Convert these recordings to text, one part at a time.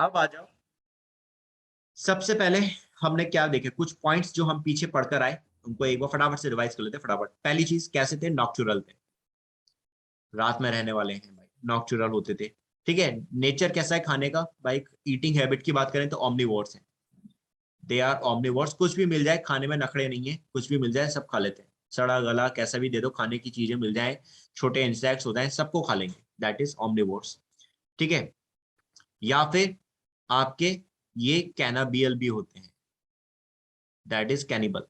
अब आ जाओ, सबसे पहले हमने क्या देखे, कुछ पॉइंट्स जो हम पीछे पढ़कर आए उनको एक बार फटाफट से रिवाइज कर लेते हैं। फटाफट, पहली चीज कैसे थे, नॉक्चुरल थे, रात में रहने वाले हैं भाई, नॉक्चुरल होते थे। ठीक है, नेचर कैसा है खाने का भाई, ईटिंग हैबिट की बात करें तो ऑमनीवोर्स हैं, दे आर ऑमनीवोर्स, कुछ भी मिल जाए खाने में नखड़े नहीं है, कुछ भी मिल जाए सब खा लेते हैं, सड़ा गला कैसा भी दे दो, खाने की चीजें मिल जाए, छोटे इंसेक्ट्स होते हैं सबको खा लेंगे, दैट इज ऑमनीवोर्स। ठीक है, या फिर आपके ये कैनाबियल भी होते हैं, दैट इज कैनिबल।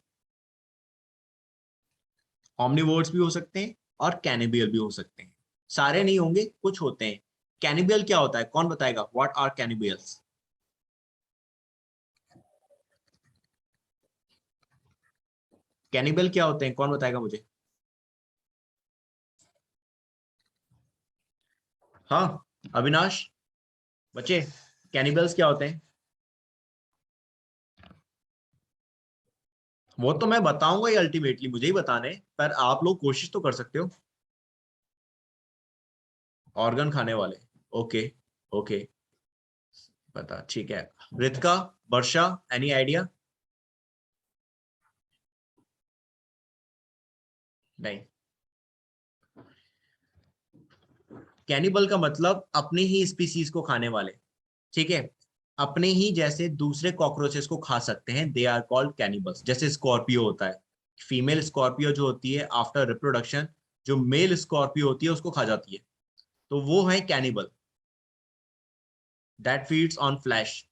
ऑमनीवोर्स भी हो सकते हैं और कैनिबियल भी हो सकते हैं, सारे नहीं होंगे, कुछ होते हैं। कैनिबियल क्या होता है, कौन बताएगा, व्हाट आर कैनिबियल्स? कैनिबल क्या होते हैं, कौन बताएगा मुझे? हाँ, अविनाश, बच्चे, कैनिबल्स क्या होते हैं? वो तो मैं बताऊंगा ही, अल्टीमेटली मुझे ही बताने, पर आप लोग कोशिश तो कर सकते हो। ऑर्गन खाने वाले, ओके, ओके, पता, ठीक है। रितिका, वर्षा, एनी आइडिया? नहीं, कैनिबल का मतलब अपने ही स्पीसीज को खाने वाले। ठीक है, अपने ही जैसे दूसरे कॉकरोचेस को खा सकते हैं, दे आर कॉल्ड कैनिबल्स। जैसे स्कॉर्पियो होता है, फीमेल स्कॉर्पियो जो होती है आफ्टर रिप्रोडक्शन जो मेल स्कॉर्पियो होती है उसको खा जाती है, तो वो है cannibal, that feeds on flash.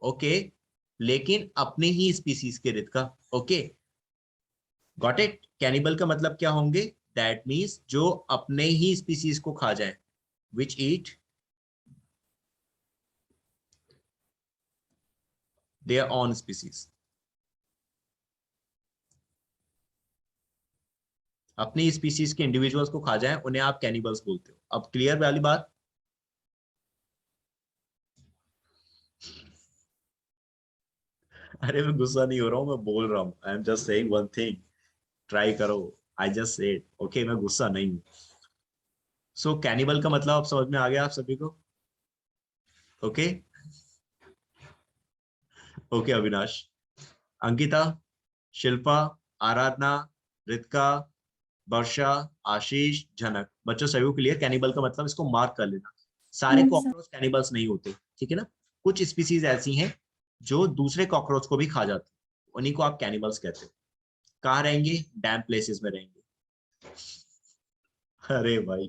Okay, लेकिन अपने ही स्पीसीज के रित का। Okay, got it. कैनिबल का मतलब क्या होंगे, दैट मीन्स जो अपने ही स्पीसीज को खा जाए, विच ईट देयर ऑन स्पीसीज, अपनी स्पीसीज के इंडिविजुअल्स को खा जाए उन्हें आप कैनिबल्स बोलते हो। अब क्लियर वाली बात? अरे मैं गुस्सा नहीं हो रहा हूँ, मैं बोल रहा हूँ, I am just saying one thing, try करो। आई जस्ट सेड ओके, मैं गुस्सा नहीं हूँ। सो कैनिबल का मतलब अब समझ में आ गया आप सभी को? ओके, ओके अविनाश, अंकिता, शिल्पा, आराधना, रितिका, वर्षा, आशीष, झनक, बच्चों सभी को क्लियर? कैनिबल का मतलब इसको मार्क कर लेना, सारे यस सर। कॉकरोच कैनिबल्स नहीं होते, ठीक है ना। कुछ स्पीसीज ऐसी हैं जो दूसरे कॉकरोच को भी खा जाती हैं, उन्हीं को आप कैनिबल्स कहते हो। कहाँ रहेंगे, डैम प्लेसेस में रहेंगे। अरे भाई,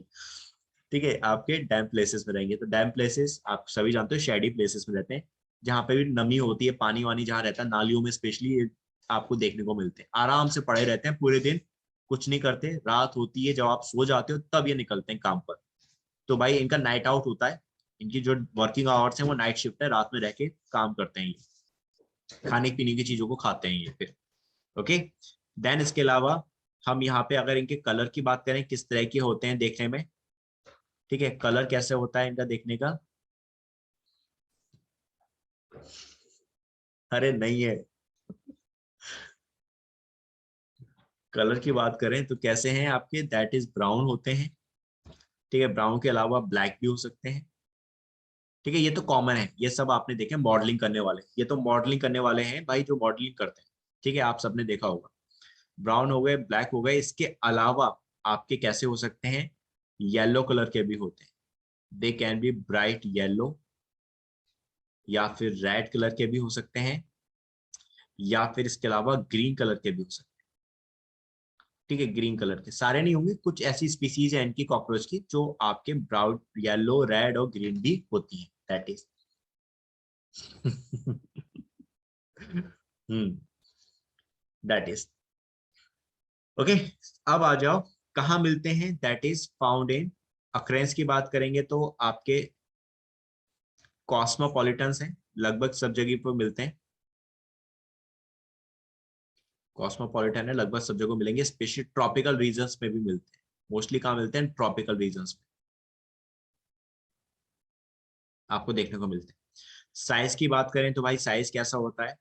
ठीक है, आपके डैम प्लेसेस में रहेंगे, तो डैम प्लेसेस आप सभी जानते हो शेडी प्लेसेस में रहते हैं, जहां पे भी नमी होती है, पानी वानी जहां रहता है, नालियों में स्पेशली आपको देखने को मिलते हैं, आराम से पड़े रहते हैं पूरे दिन, कुछ नहीं करते, रात होती है जब आप सो जाते हो तब ये निकलते हैं काम पर। तो भाई इनका नाइट आउट होता है, इनकी जो वर्किंग आवर्स है वो नाइट शिफ्ट है, रात में रह के काम करते हैं ये, खाने पीने की चीजों को खाते हैं ये फिर। ओके, देन इसके अलावा हम यहाँ पे अगर इनके कलर की बात करें, किस तरह के होते हैं देखने में, ठीक है, कलर कैसे होता है इनका देखने का? अरे नहीं है, कलर की बात करें तो कैसे हैं आपके, दैट इज ब्राउन होते हैं। ठीक है, ब्राउन के अलावा ब्लैक भी हो सकते हैं। ठीक है, ये तो कॉमन है, ये सब आपने देखे मॉडलिंग करने वाले, ये तो मॉडलिंग करने वाले हैं भाई जो मॉडलिंग करते हैं। ठीक है, आप सबने देखा होगा, ब्राउन हो गए, ब्लैक हो गए, इसके अलावा आपके कैसे हो सकते हैं, येलो कलर के भी होते हैं, they can be bright yellow, या फिर रेड कलर के भी हो सकते हैं, या फिर इसके अलावा ग्रीन कलर के भी हो सकते हैं। ठीक है, ग्रीन कलर के सारे नहीं होंगे, कुछ ऐसी स्पीसीज है इनकी कॉकरोच की जो आपके ब्राउन, येलो, रेड और ग्रीन भी होती है, that is. Hmm, that is okay. अब आ जाओ, कहाँ मिलते हैं, that is found in, occurrence की बात करेंगे तो आपके कॉस्मोपॉलिटन्स हैं, लगभग सब जगह पर मिलते हैं, कॉस्मोपॉलिटन है, लगभग सब जगह मिलेंगे, स्पेशली ट्रॉपिकल रीजन्स में भी मिलते हैं, मोस्टली कहाँ मिलते हैं, ट्रॉपिकल रीजन्स में आपको देखने को मिलते हैं। साइज की बात करें तो भाई साइज कैसा होता है,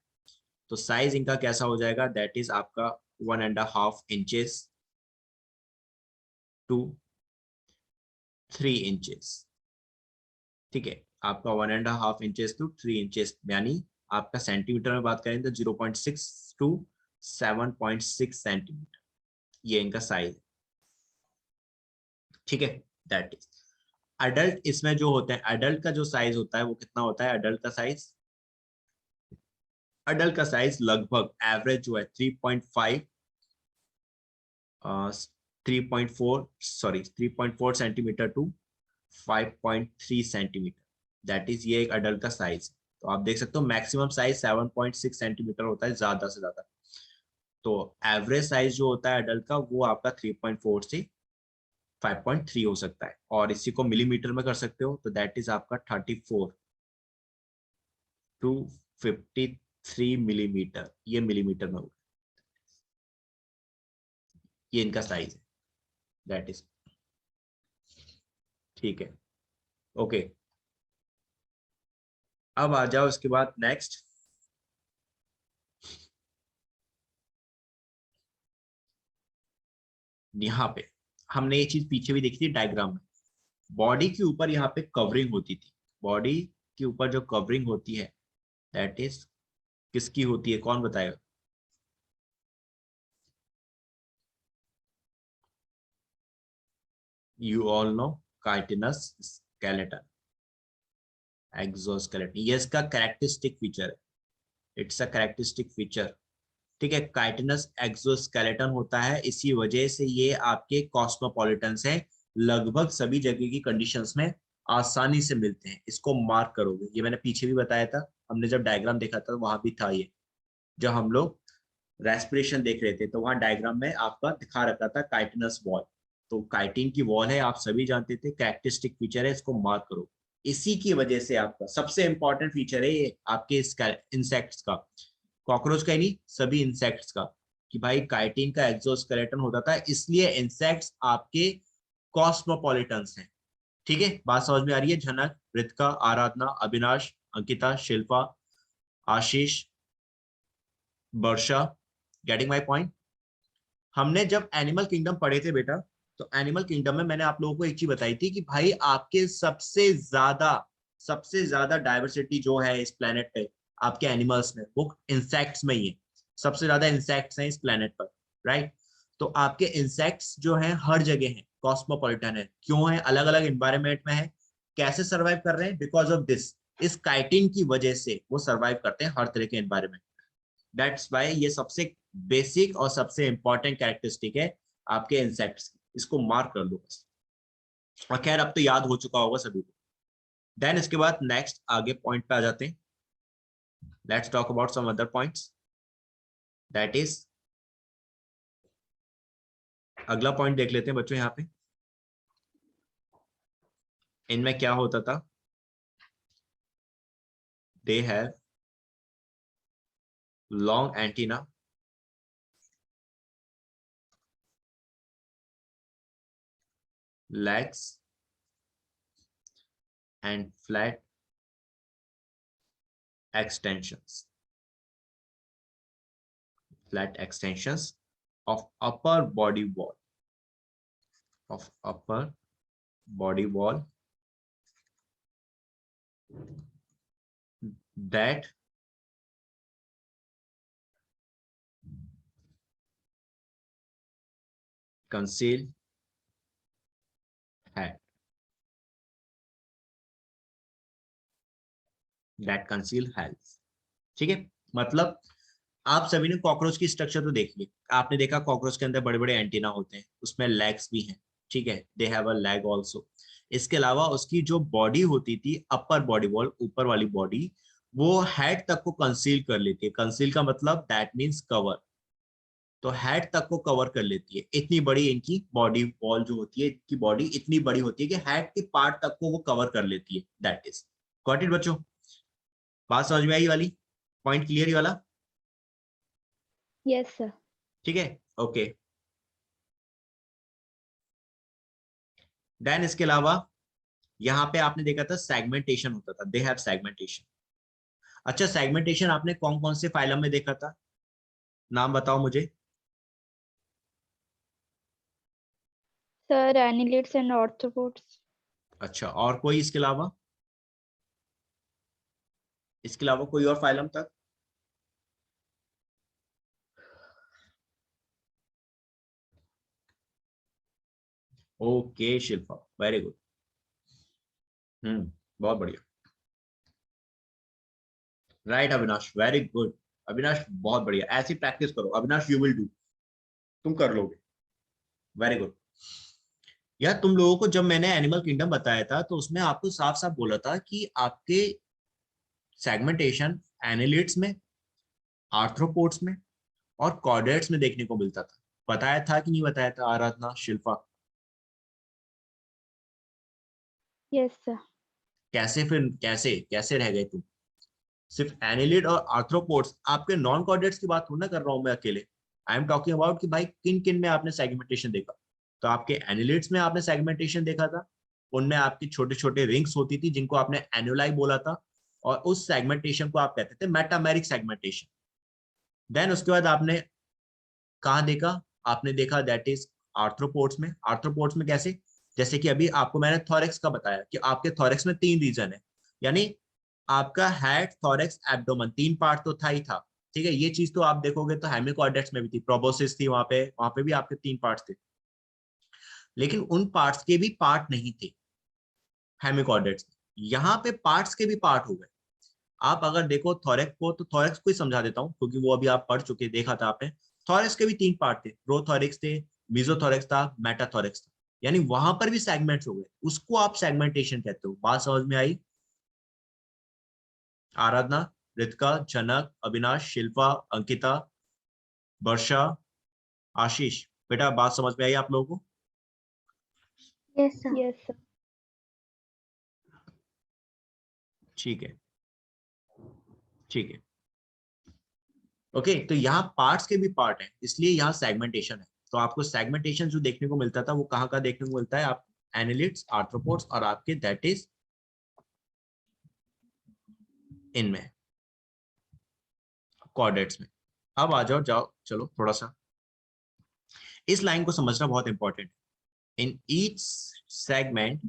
तो साइज इनका कैसा हो जाएगा, दैट इज आपका 1.5 इंचेस टू 3 इंचेस। ठीक है, आपका 1.5 इंचेस टू 3 इंचेस, यानी आपका सेंटीमीटर में बात करें तो 0.6 टू 7.6 सेंटीमीटर, ये इनका साइज है। ठीक है, दैट इज अडल्ट। इसमें जो होते हैं अडल्ट का जो साइज होता है वो कितना होता है? अडल्ट का साइज लगभग एवरेज जो है 3.5 3.4 centimetre to 5.3 centimetre, that is ये एक अडल्ट का साइज है। तो आप देख सकते हो मैक्सिमम साइज 7.6 सेंटीमीटर होता है ज्यादा से ज्यादा। तो एवरेज साइज जो होता है अडल्ट का वो आपका 3.4 से 5.3 हो सकता है, और इसी को मिलीमीटर में कर सकते हो तो दैट इज आपका 34 टू 53 मिलीमीटर, ये मिलीमीटर में होगा, ये इनका साइज है, दैट इज। ठीक है, ओके। अब आ जाओ इसके बाद नेक्स्ट, यहाँ पे हमने ये चीज पीछे भी देखी थी डायग्राम में। बॉडी के ऊपर यहाँ पे कवरिंग होती थी, बॉडी के ऊपर जो कवरिंग होती है दैट इज किसकी होती है, कौन बताएगा? You all know, chitinous skeleton, exoskeleton, ये इसका कैरेक्टरिस्टिक फीचर है, इट्स अ कैरेक्टरिस्टिक फीचर। ठीक है, काइटिनस एक्सोस्केलेटन होता है, इसी वजह से ये आपके कॉस्मोपॉलिटन्स है, लगभग सभी जगह की कंडीशंस में आसानी से मिलते हैं। इसको मार्क करोगे, ये मैंने पीछे भी बताया था, हमने जब डायग्राम देखा था वहां भी था ये, जब हम लोग रेस्पिरेशन देख रहे थे तो वहां डायग्राम में आपका दिखा रखा था काइटिनस वॉल। तो काइटिन की वॉल है, आप सभी जानते थे, कैरेक्टरिस्टिक फीचर है, इसको मार्क करो। इसी की वजह से आपका सबसे इंपॉर्टेंट फीचर है ये आपके इंसेक्ट्स का, कॉकरोच का ही नहीं, सभी इंसेक्ट्स का, कि भाई काइटिन का एक्सोस्केलेटन होता था, इसलिए इंसेक्ट्स आपके कॉस्मोपॉलिटन्स हैं। ठीक है, बात समझ में आ रही है? झनक, रितिका, आराधना, अविनाश, अंकिता, शिल्पा, आशीष, वर्षा, गेटिंग माई पॉइंट? हमने जब एनिमल किंगडम पढ़े थे बेटा, तो एनिमल किंगडम में मैंने आप लोगों को एक चीज बताई थी कि भाई आपके सबसे ज्यादा डाइवर्सिटी जो है इस प्लेनेट पे आपके एनिमल्स में, वो इंसेक्ट्स में ही है। सबसे ज्यादा इंसेक्ट्स हैं इस प्लेनेट पर, राइट? तो आपके इंसेक्ट्स जो हैं हर जगह हैं, कॉस्मोपॉलिटन है, क्यों है? अलग अलग एनवायरमेंट में है। कैसे सर्वाइव कर रहे हैं? बिकॉज ऑफ दिस, इस काइटिन की वजह से वो सर्वाइव करते हैं हर तरह के एनवायरमेंट। दैट्स वाई ये सबसे बेसिक और सबसे इंपॉर्टेंट कैरेक्टरिस्टिक है आपके इंसेक्ट्स की, इसको मार्क कर लो बस। और खैर अब तो याद हो चुका होगा सभी को। देन इसके बाद नेक्स्ट आगे पॉइंट पे आ जाते हैं, let's talk about some other points, that is अगला पॉइंट देख लेते हैं बच्चों। यहाँ पे इनमें क्या होता था? They have long antenna, legs and flat extensions, of upper body wall, that conceal head, ठीक है, मतलब आप सभी ने कॉकरोच की स्ट्रक्चर तो देख ली, आपने देखा कॉकरोच के अंदर बड़े बड़े एंटीना होते हैं, उसमें लेग्स भी हैं। ठीक है, they have a leg also. इसके अलावा उसकी जो बॉडी होती थी, अपर बॉडी वॉल, ऊपर वाली बॉडी, वो हेड तक को कंसील कर लेती है। कंसील का मतलब दैट मीन्स कवर, तो हेड तक को कवर कर लेती है। इतनी बड़ी इनकी बॉडी वॉल जो होती है, इनकी बॉडी इतनी बड़ी होती है कि हेड के पार्ट तक को वो कवर कर लेती है, दैट इज। गॉट इट बच्चों? बात समझ में आई वाली? पॉइंट क्लियर ही वाला? Yes sir. ठीक है, ओके। देन इसके अलावा यहाँ पे आपने देखा था सेगमेंटेशन होता था, दे हैव सेगमेंटेशन। अच्छा, सेगमेंटेशन आपने कौन कौन से फाइलम में देखा था? नाम बताओ मुझे। Sir annelids and arthropods. अच्छा, और कोई इसके अलावा? इसके अलावा कोई और फाइलम तक? Okay Shilpa, very good. बहुत बढ़िया। Right Avinash, very good. Avinash बहुत बढ़िया, ऐसी प्रैक्टिस करो अविनाश, यू विल डू, तुम कर लोगे। Very good. यार तुम लोगों को जब मैंने एनिमल किंगडम बताया था तो उसमें आपको साफ साफ बोला था कि आपके सेगमेंटेशन एनालिट्स में, आर्थ्रोपोड्स में और कॉर्डेट्स में देखने को मिलता था। बताया था कि नहीं बताया था आराधना, शिल्पा? Yes sir. कैसे फिर, कैसे कैसे रह गए तुम? सिर्फ एनिलिड और आर्थ्रोपोड्स, आपके नॉन कॉर्डेट्स की बात थोड़ा ना कर रहा हूं मैं अकेले। आई एम टॉकिंग अबाउट कि भाई किन किन में आपने सेगमेंटेशन देखा। तो आपके एनिलिड्स में आपने सेगमेंटेशन देखा था, उनमें आपकी छोटे छोटे रिंग्स होती थी जिनको आपने एनुलाई बोला था, और उस सेगमेंटेशन को आप कहते थे मेटामेरिक सेगमेंटेशन। देन उसके बाद आपने कहाँ देखा? आपने देखा दैट इज आर्थ्रोपोड्स में। आर्थ्रोपोड्स में कैसे? जैसे कि अभी आपको मैंने थोरेक्स का बताया कि आपके थोरेक्स में 3 रीजन है, यानी आपका हेड, थोरेक्स, एब्डोमेन, 3 पार्ट तो था ही था। ठीक है, ये चीज तो आप देखोगे तो हेमिकॉर्डेट्स में भी थी, प्रोबोसिस थी, वहां पे भी आपके 3 पार्ट्स थे। लेकिन उन पार्ट्स के भी पार्ट नहीं थे हेमिकॉर्डेट्स में, यहाँ पे पार्ट्स के भी पार्ट हो गए। आप अगर देखो थोरेक्स को, तो थोरेक्स को ही समझा देता हूँ क्योंकि वो अभी आप पढ़ चुके, देखा था आपने। थोरेक्स के भी 3 पार्ट थे, प्रोथोरेक्स थे, मेसोथोरेक्स था, मेटाथोरेक्स था, यानी वहां पर भी सेगमेंट्स हो गए, उसको आप सेगमेंटेशन कहते हो। बात समझ में आई? आराधना, रितिका, जनक, अविनाश, शिल्पा, अंकिता, वर्षा, आशीष, बेटा बात समझ में आई आप लोगों को? Yes sir. Yes sir. ठीक है, ठीक है। ओके, तो यहाँ पार्ट्स के भी पार्ट है, इसलिए यहाँ सेगमेंटेशन है। तो आपको सेगमेंटेशन जो देखने को मिलता था वो कहाँ का देखने को मिलता है? आप एनालिट्स, आर्थ्रोपोड्स और आपके दैट इज इनमें कॉर्डेट्स में। अब आ जाओ, चलो थोड़ा सा इस लाइन को समझना बहुत इंपॉर्टेंट है। In each segment,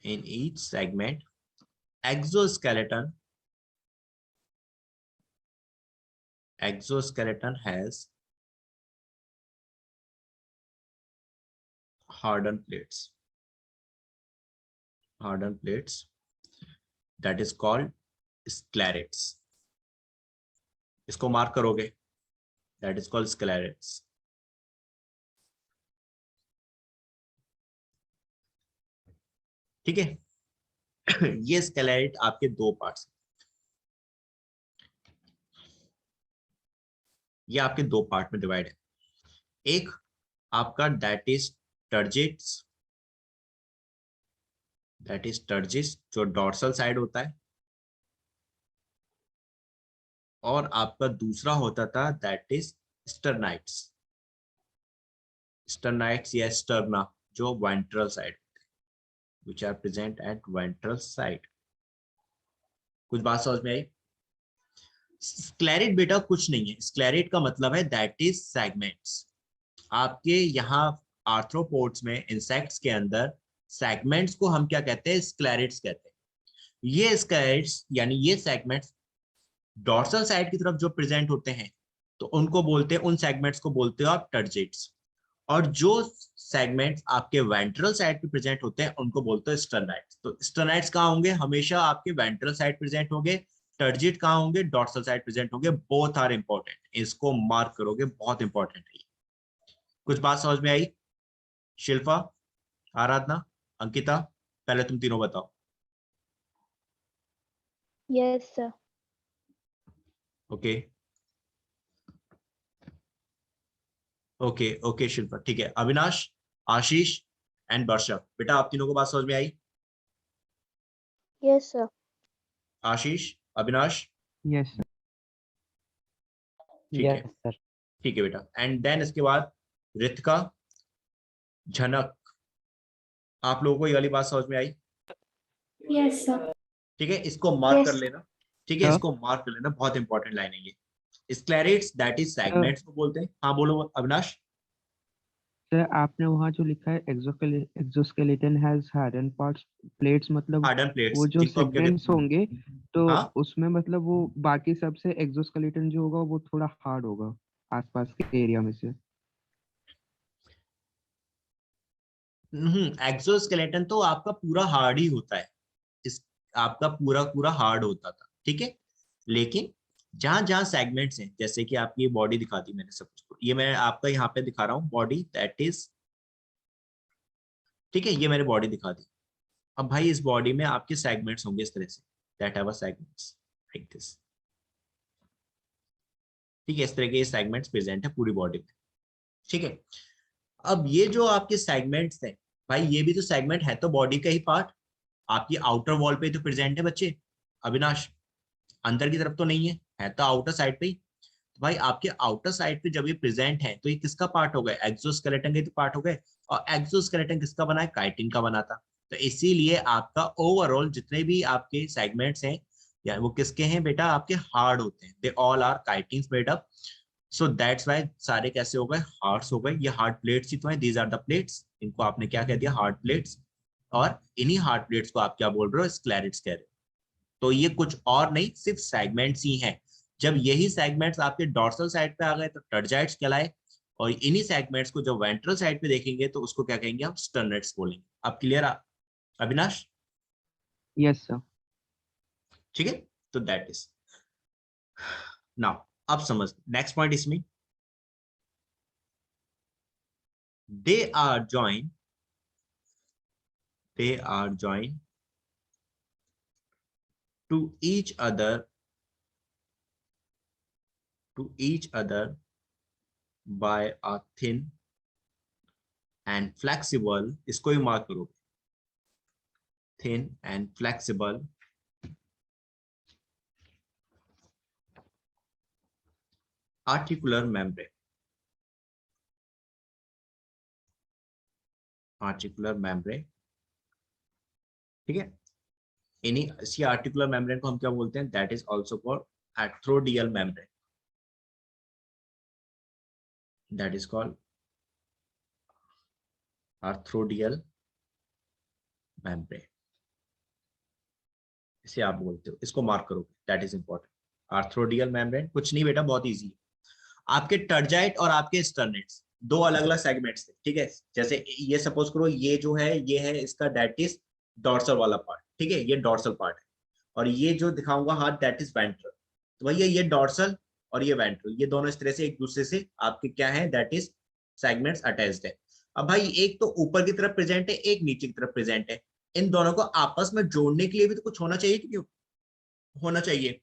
in each segment exoskeleton has hardened plates, that is called sclerates. इसको मार्क करोगे, that is called sclerates. ठीक है। ये स्केलेट आपके 2 पार्ट्स, ये आपके 2 पार्ट में डिवाइड है। एक आपका दैट इज टर्जिस जो डॉर्सल साइड होता है, और आपका दूसरा होता था दैट इज स्टर्नाइट्स या स्टर्ना जो ventral side, which are present at ventral side. कुछ बात समझ में आई? स्क्लेरेट बेटा कुछ नहीं है, स्क्लेरेट का मतलब है दैट इज सेगमेंट्स। आपके यहाँ आर्थ्रोपोड्स में, इंसेक्ट्स के अंदर सेगमेंट्स को हम क्या कहते हैं? स्क्लेरेट्स कहते हैं। ये स्क्लेरेट्स यानी ये सेगमेंट्स डॉर्सल साइड की तरफ जो प्रेजेंट होते हैं तो उनको बोलते हैं, उन सेगमेंट्स को बोलते हो आप टर्जिट्स। और जो सेगमेंट्स आपके वेंट्रल साइड पे प्रेजेंट होते हैं उनको बोलते हैं स्टर्नाइट्स। तो स्टर्नाइट्स कहाँ होंगे? हमेशा आपके वेंट्रल साइड प्रेजेंट होंगे। टर्जिट कहाँ होंगे? डॉर्सल साइड प्रेजेंट होंगे। बोथ आर इंपॉर्टेंट, इसको मार्क करोगे, बहुत इंपॉर्टेंट है। कुछ बात समझ में आई? शिल्पा, आराधना, अंकिता, पहले तुम तीनों बताओ। Yes sir. Okay okay okay Shilpa, ठीक है। अविनाश, आशीष एंड वर्षा, बेटा आप तीनों को बात समझ में आई? Yes sir. Ashish, Avinash, yes sir. ठीक है, यस सर। ठीक है बेटा। एंड देन इसके बाद रितिका, झनक, आप लोगों को ये वाली बात समझ में आई? Yes sir. ठीक है, इसको मार्क कर यस। लेना। ठीक है, सर इसको मार्क कर लेना, बहुत इंपॉर्टेंट लाइन है ये। स्क्लेरेट्स दैट इज सर सेगमेंट्स को बोलते हैं। हाँ बोलो अविनाश। सर आपने वहाँ जो लिखा है exoskeleton has harden parts plates, मतलब हार्डन वो प्लेट्स जो जिनको आप क्या सेगमेंट्स कहते हैं? होंगे तो हाँ उसमें मतलब वो बाकी सबसे एक्सोस्केलेटन जो होगा वो थोड़ा हार्ड होगा आसपास के एरिया में से। एक्सोस्केलेटन तो आपका पूरा हार्ड ही होता है, इस आपका पूरा पूरा हार्ड होता था, ठीक है। लेकिन जहां जहां सेगमेंट्स हैं, जैसे कि आपकी बॉडी दिखा दी मैंने सब कुछ, ये मैं आपका यहाँ पे दिखा रहा हूँ बॉडी, दैट इज, ठीक है, ये मैंने बॉडी दिखा दी। अब भाई इस बॉडी में आपके सेगमेंट्स होंगे इस तरह से, that have a segments like this, ठीक है, इस तरह के सेगमेंट्स प्रेजेंट है पूरी बॉडी में, ठीक है। अब ये जो आपके सेगमेंट्स हैं, भाई ये भी तो सेगमेंट है, तो बॉडी का ही पार्ट, आपकी आउटर वॉल पे तो प्रेजेंट है बच्चे, अविनाश, अंदर की तरफ तो नहीं है तो आउटर साइड पे ही। तो भाई आपके आउटर साइड पे जब ये प्रेजेंट है तो ये किसका पार्ट हो गए? एक्सोस्केलेटन के तो पार्ट हो गए। और एक्सोस्केलेटन किसका बना है? काइटिन का बना था। तो इसीलिए आपका ओवरऑल जितने भी आपके सेगमेंट्स हैं या वो किसके हैं बेटा? आपके हार्ड होते हैं, they all are chitins made up, so that's why सारे कैसे हो गए? हार्ड्स हो गए। ये हार्ड प्लेट्स ही तो है, दीज आर द प्लेट्स, इनको आपने क्या कह दिया? Hard plates. और इन्हीं हार्ड प्लेट्स को आप क्या बोल रहे हो? स्क्लेरेट्स कह रहे हो। तो ये कुछ और नहीं, सिर्फ सेगमेंट्स ही हैं। जब यही सेगमेंट्स आपके डॉर्सल साइड पे आ गए तो टर्जाइट्स कहलाए, और इन्हीं सेगमेंट्स को जब वेंट्रल साइड पे देखेंगे तो उसको क्या कहेंगे? हम स्टर्नेट्स बोलेंगे। अब क्लियर अविनाश? Yes sir. ठीक है, तो दैट इज नाउ, अब समझ नेक्स्ट पॉइंट इसमें, they are joint, they are joined to each other, by a thin and flexible, इसको ही मार्क करो, thin and flexible articular membrane, ठीक है। इन्हीं इसी आर्टिकुलर मेम्ब्रेन को हम क्या बोलते हैं? That is also called arthrodial membrane, that is called arthrodial membrane, इसे आप बोलते हो, इसको मार्क करोगे, that is important. Arthrodial membrane कुछ नहीं बेटा, बहुत इजी है। आपके टर्जाइट और आपके स्टर्नेट्स दो अलग अलग सेगमेंट्स थे, ठीक है। जैसे ये सपोज करो, ये जो है ये है इसका दैट इज डॉर्सल वाला पार्ट, ठीक है, ये डॉर्सल पार्ट है। और ये जो दिखाऊंगा हाथ, दैट इज वेंट्रल। तो भैया ये डॉर्सल और ये वेंट्रल, ये दोनों इस तरह से एक दूसरे से आपके क्या है? दैट इज सेगमेंट्स अटैच्ड है। अब भाई एक तो ऊपर की तरफ प्रेजेंट है, एक नीचे की तरफ प्रेजेंट है। इन दोनों को आपस में जोड़ने के लिए भी तो कुछ होना चाहिए, क्यों होना चाहिए?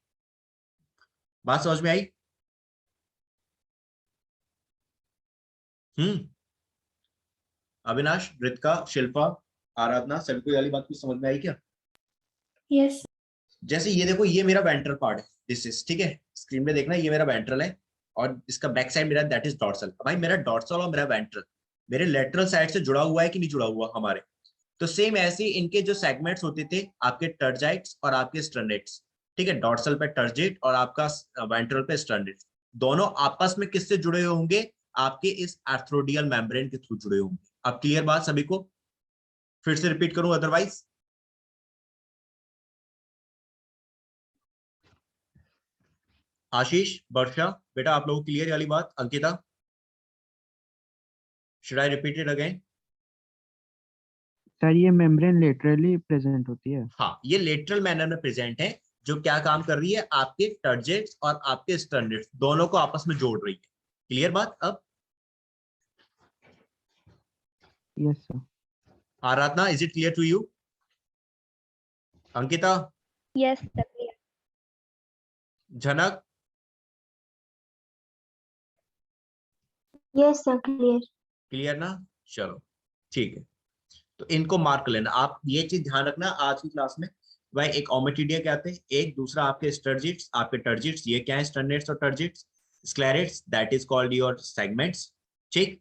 बात समझ में आई? अविनाश, रितिका, शिल्पा, आराधना, सभी को वाली बात कुछ समझ में आई क्या? Yes. जैसे ये देखो, ये मेरा वेंट्रल पार्ट है, दिस इज, ठीक है, स्क्रीन पे देखना, ये मेरा वेंट्रल है और इसका बैक साइड मेरा दैट इज डॉर्सल। भाई मेरा डॉर्सल और मेरा वेंट्रल मेरे लेटरल साइड से जुड़ा हुआ है कि नहीं जुड़ा हुआ हमारे? तो सेम ऐसे इनके जो सेगमेंट्स होते थे आपके टर्जाइट्स और आपके स्टर्नेट्स, ठीक है, डॉर्सल पे टर्जिट और आपका वेंट्रल पे स्टर्नेट्स, दोनों आपस में किससे जुड़े होंगे? आपके इस आर्थ्रोडियल मेम्ब्रेन के थ्रू जुड़े होंगे। अब क्लियर बात सभी को? फिर से रिपीट करूं अदरवाइज? आशीष, वर्षा, बेटा आप लोगों को क्लियर वाली बात? Ankita, should I repeat it again? Sir ये मेम्ब्रेन लेटरली प्रेजेंट होती है। हाँ, ये लेटरल मैनर में प्रेजेंट है, जो क्या काम कर रही है? आपके टर्जेट्स और आपके स्टर्नेट्स दोनों को आपस में जोड़ रही है। क्लियर बात? अब yes sir. Aradhana, is it clear to you? Ankita, Yes, sir. Jhanak, Yes, sir. Clear. Clear ना? चलो ठीक है, तो इनको मार्क कर लेना। आप ये चीज ध्यान रखना आज की क्लास में, भाई एक ओमेटिडिया क्या आते हैं, एक दूसरा आपके स्टर्जिट्स, आपके टर्जिट्स, ये क्या है? स्टर्नेट्स और tergites, sclerites, that is called your segments, ठीक।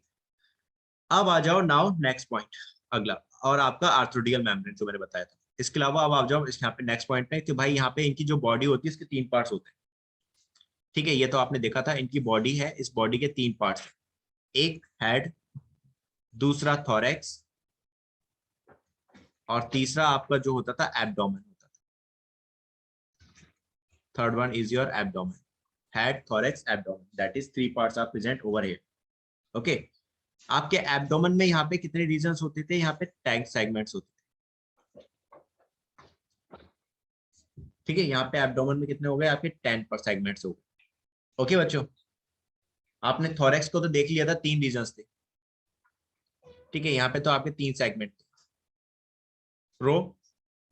अब आ जाओ नाउ नेक्स्ट पॉइंट, अगला, और आपका आर्थ्रोडियल मेम्ब्रेन जो मैंने बताया था। इसके अलावा अब आ जाओ इस यहाँ पे नेक्स्ट पॉइंट पे कि भाई यहाँ पे इनकी जो बॉडी होती है इसके तीन पार्ट्स होते हैं, ठीक है, ये तो आपने देखा था, इनकी बॉडी है, इस बॉडी के तीन पार्ट्स, एक हेड, दूसरा थोरैक्स, और तीसरा आपका जो होता था एब्डोमेन होता था। Third one is your abdomen, head, thorax, abdomen, that is 3 parts are present over here. Okay, आपके एब्डोमेन में यहाँ पे कितने रीजन्स होते थे? यहाँ पे 10 सेगमेंट्स होते थे। ठीक है, यहाँ पे एब्डोमेन में कितने हो गए आपके? 10 पर सेगमेंट्स हो गए। ओके बच्चों, आपने थोरैक्स को तो देख लिया था, 3 रीजन्स थे। ठीक है, यहाँ पे तो आपके 3 सेगमेंट थे, pro,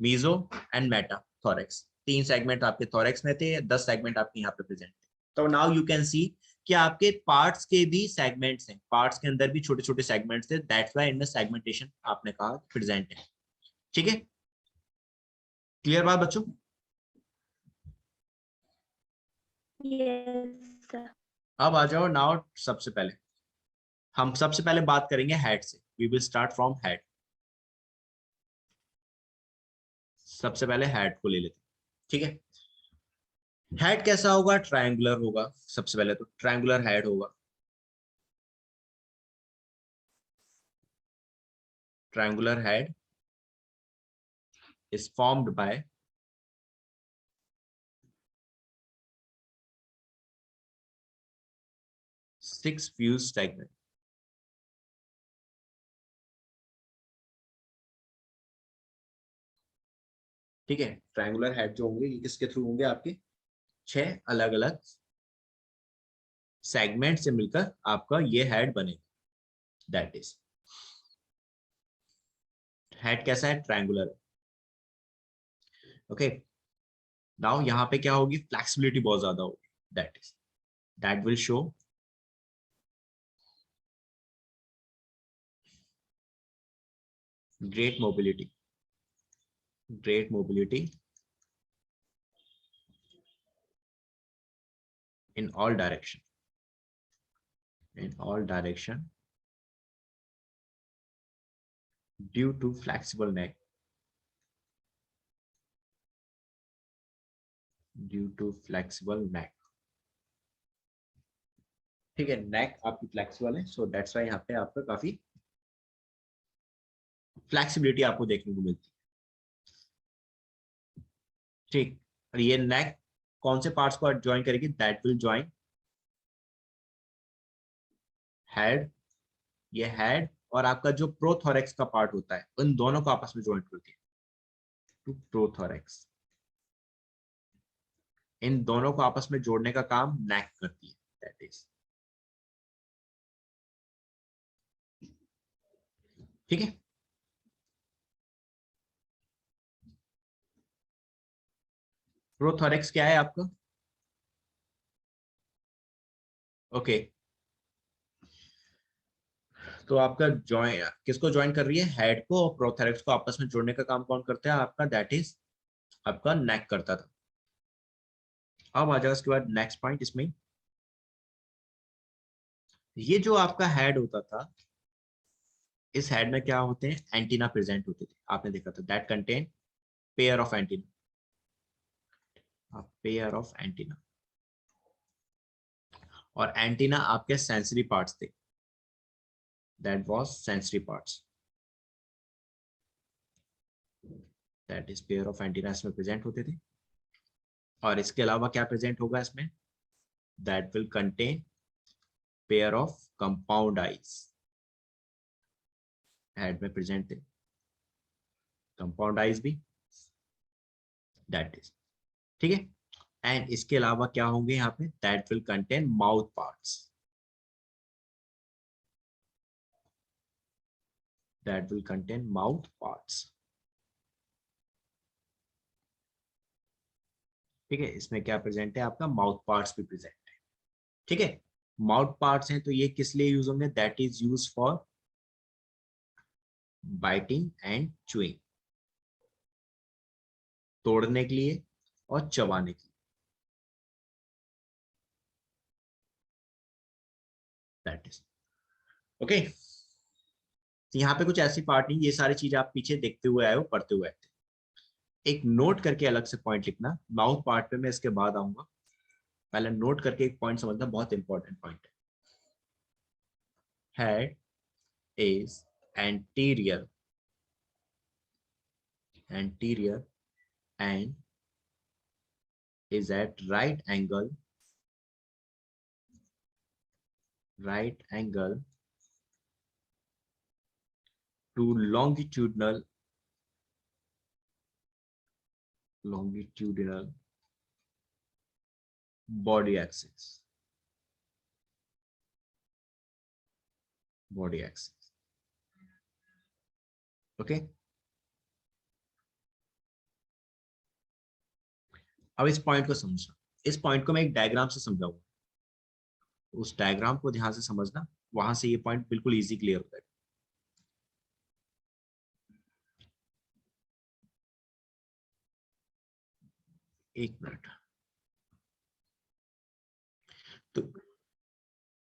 meso and meta thorax. 3 segment आपके थोरैक्स में थे, 10 सेगमेंट आपके यहाँ पे प्रेजेंट थे। तो नाउ यू कैन सी कि आपके पार्ट्स के भी सेगमेंट्स हैं, पार्ट्स के अंदर भी छोटे छोटे सेगमेंट्स थे, दैट्स व्हाई इनमें सेगमेंटेशन आपने कहा प्रेजेंट है। ठीक है, क्लियर बात बच्चों? Yes, sir. अब आ जाओ, नाउ सबसे पहले हम सबसे पहले बात करेंगे हेड से। We will start from head. सबसे पहले हेड को ले लेते हैं। ठीक है, हेड कैसा होगा? ट्रायंगुलर होगा। सबसे पहले तो ट्रायंगुलर हेड होगा। Triangular head is formed by six fused segments. ठीक है, ट्रायंगुलर हेड जो होंगे ये किसके थ्रू होंगे? आपके 6 अलग अलग सेगमेंट से मिलकर आपका ये हेड बनेगा। दैट इज हेड कैसा है? ट्रायंगुलर। ओके, नाउ यहाँ पे क्या होगी? फ्लेक्सिबिलिटी बहुत ज्यादा होगी। That will show great mobility in all direction due to flexible neck, ठीक है, नेक आपकी फ्लेक्सिबल है, सो दैट्स व्हाई यहाँ पे आपका काफी फ्लेक्सिबिलिटी आपको देखने को मिलती है। ठीक, और ये नेक कौन से पार्ट्स को ज्वाइन करेगी? दैट विल ज्वाइन हेड, ये हेड और आपका जो प्रोथोरैक्स का पार्ट होता है, उन दोनों को आपस में ज्वाइन करती है टू प्रोथोरैक्स। इन दोनों को आपस में जोड़ने का काम नेक करती है। दैट इज ठीक है। प्रोथोरैक्स क्या है आपका? ओके, तो आपका ज्वाइन किसको ज्वाइन कर रही है? हेड को। और प्रोथोरैक्स को आपस में जोड़ने का काम कौन करता है आपका? दैट इज आपका नेक करता था। अब आ जाएगा उसके बाद नेक्स्ट पॉइंट इसमें, ये जो आपका हेड होता था, इस हेड में क्या होते हैं? एंटीना प्रेजेंट होते थे। आपने देखा था that contain pair of antenna, और एंटीना आपके सेंसरी पार्ट्स थे। That was sensory parts, that is pair of antenna इसमें प्रेजेंट होते थे। और इसके अलावा क्या प्रेजेंट होगा इसमें? That will contain pair of compound eyes. Head में प्रेजेंट थे कंपाउंड आईज भी। दैट इज ठीक है। एंड इसके अलावा क्या होंगे यहाँ पे? That will contain mouth parts, that will contain mouth parts। ठीक है, इसमें क्या प्रेजेंट है आपका? माउथ पार्ट्स भी प्रेजेंट है। ठीक है, माउथ पार्ट्स हैं तो ये किस लिए यूज होंगे? That is use for biting and chewing, तोड़ने के लिए और चबाने के लिए। That is okay. यहाँ पे कुछ ऐसी पार्ट नहीं, ये सारी चीजें आप पीछे देखते हुए आए हो, पढ़ते हुए आए थे। एक नोट करके अलग से पॉइंट लिखना, माउथ पार्ट पे मैं इसके बाद आऊंगा, पहले नोट करके एक पॉइंट समझना, बहुत इंपॉर्टेंट पॉइंट है। Head is anterior and is at right angle to longitudinal body axis. Okay, अब इस पॉइंट को समझना। इस पॉइंट को मैं एक डायग्राम से समझाऊंगा, उस डायग्राम को ध्यान से समझना, वहां से ये पॉइंट बिल्कुल इजी क्लियर हो जाएगा। एक मिनट। तो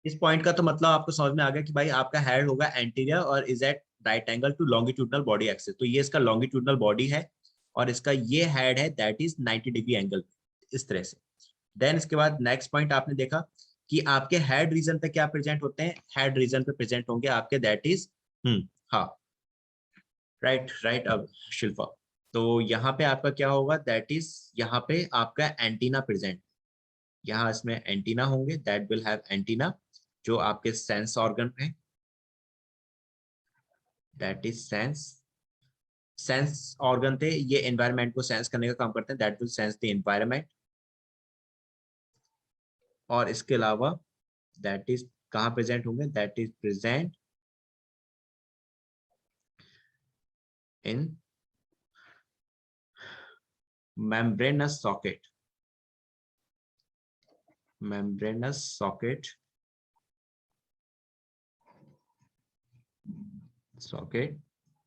इस पॉइंट का तो मतलब आपको समझ में आ गया कि भाई आपका हेड होगा एंटीरियर और is at right angle to longitudinal body axis. तो ये इसका लॉन्गिट्यूडनल बॉडी है और इसका ये हेड है दैट इज 90 डिग्री एंगल, इस तरह से। देन इसके बाद नेक्स्ट पॉइंट आपने देखा कि आपके हेड रीजन पे क्या प्रेजेंट होते हैं, हेड रीजन पे प्रेजेंट होंगे आपके दैट इज हाँ राइट। अब शिल्पा, तो यहाँ पे आपका क्या होगा, दैट इज यहाँ पे आपका एंटीना प्रेजेंट, यहाँ इसमें एंटीना होंगे, दैट विल हैव एंटीना जो आपके सेंस ऑर्गन है, दैट इज सेंस ऑर्गन थे, ये एनवायरनमेंट को सेंस करने का काम करते हैं, that will sense the environment. और इसके अलावा दैट इज कहाँ प्रेजेंट होंगे, that is present in membranous socket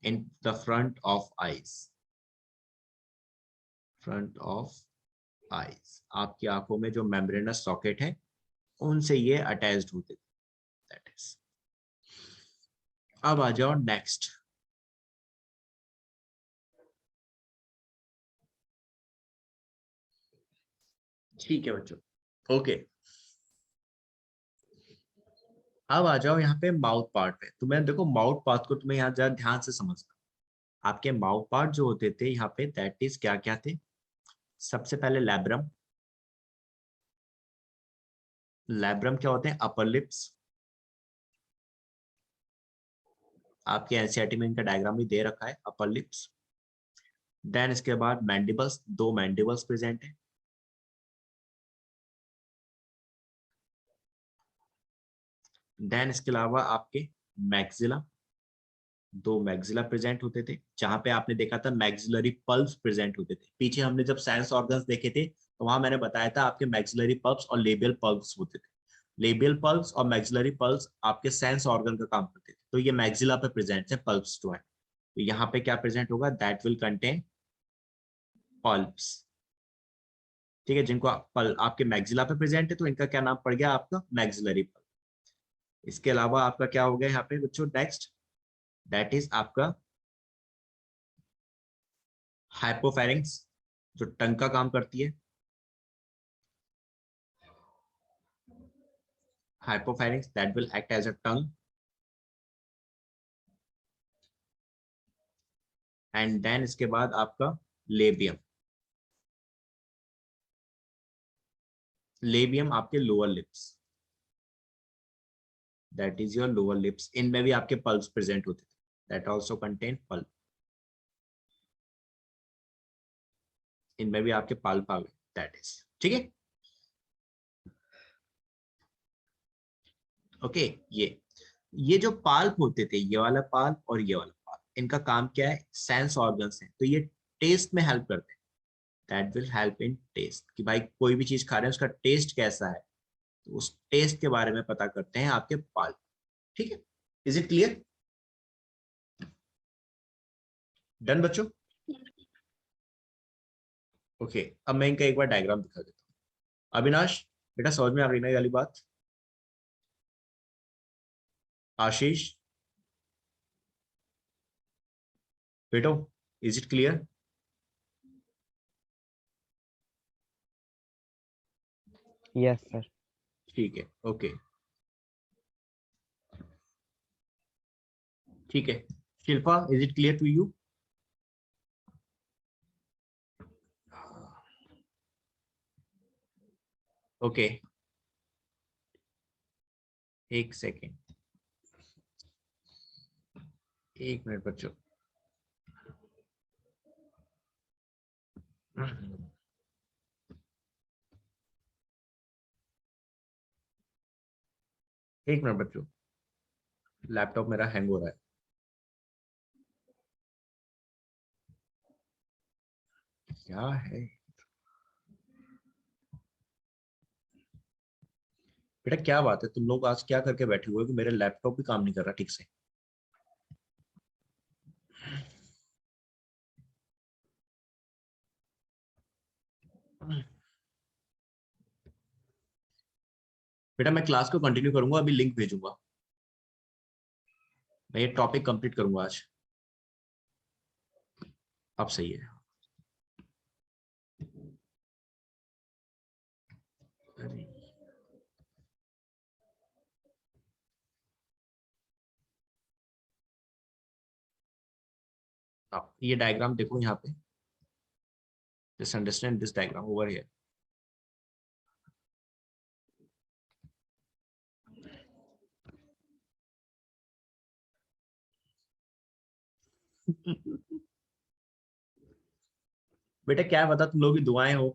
in the front of eyes, आपकी आंखों में जो मेम्ब्रेनस सॉकेट है उनसे ये अटैच्ड होते थे, दैट इज। अब आ जाओ नेक्स्ट। ठीक है बच्चों, ओके। अब आ जाओ यहाँ पे माउथ पार्ट पे। तो मैं देखो माउथ पार्ट को तुम्हें यहाँ जरा ध्यान से समझना। आपके माउथ पार्ट जो होते थे यहाँ पे दैट इज क्या क्या थे, सबसे पहले लैब्रम क्या होते हैं, अपर लिप्स। आपके एनसीईआरटी में इनका डायग्राम भी दे रखा है, अपर लिप्स। देन इसके बाद मैंडिबल्स, दो मैंडिबल्स प्रेजेंट है। देन इसके अलावा आपके मैक्सिला, दो मैक्सिला प्रेजेंट होते थे, जहां पे आपने देखा था मैक्सिलरी पल्प्स प्रेजेंट होते थे। पीछे हमने जब सेंस ऑर्गन्स देखे थे तो वहां मैंने बताया था आपके मैक्सिलरी पल्प्स और लेबियल पल्प्स होते थे। लेबियल पल्प्स और मैक्सिलरी पल्प्स आपके सेंस ऑर्गन का काम करते थे। तो ये मैक्सिला पे प्रेजेंट है पल्प्स जो है। तो यहाँ पे क्या प्रेजेंट होगा, दैट विल कंटेन पल्प्स। ठीक है, जिनको आपके मैक्सिला पे प्रेजेंट है तो इनका क्या नाम पड़ गया आपका, मैक्सिलरी पल्प। इसके अलावा आपका क्या हो गया यहाँ पे बच्चों, नेक्स्ट दैट इज आपका हाइपोफेरिंक्स, जो टंग का काम करती है। Hypopharynx that will act as a tongue. And then इसके बाद आपका लेबियम, आपके lower lips, that is your lower lips. इनमें भी आपके पल्प्स प्रेजेंट होते थे, दैट आल्सो कंटेन पल्प। इनमें भी आपके पल्प आ गए, दैट इज। ठीक है, ओके। ये जो पाल्प होते थे, ये वाला पाल्प और ये वाला पाल्प, इनका काम क्या है, सेंस ऑर्गन्स है। तो ये टेस्ट में हेल्प करते हैं, that will help in test, कि भाई कोई भी चीज खा रहे हैं उसका टेस्ट कैसा है, तो उस टेस्ट के बारे में पता करते हैं आपके पाल्प। ठीक है, इज इट क्लियर, डन बच्चों? ओके, अब मैं इनका एक बार डायग्राम दिखा देता हूँ। अविनाश बेटा समझ में आ गई ना ये वाली बात? आशीष बेटो, is it clear? Yes sir. ठीक है, ओके। ठीक है Shilpa, is it clear to you? Okay एक सेकेंड, एक मिनट बच्चों। एक मिनट बच्चों, लैपटॉप मेरा हैंग हो रहा है। क्या है बेटा, क्या बात है, तुम लोग आज क्या करके बैठे हुए हो कि मेरे लैपटॉप भी काम नहीं कर रहा ठीक से? बेटा मैं क्लास को कंटिन्यू करूंगा, अभी लिंक भेजूंगा। मैं ये टॉपिक कंप्लीट करूंगा आज। अब सही है। अरे ये डायग्राम देखो यहाँ पे, just understand this diagram over here. बेटा क्या बता, तुम लोग की दुआएं हो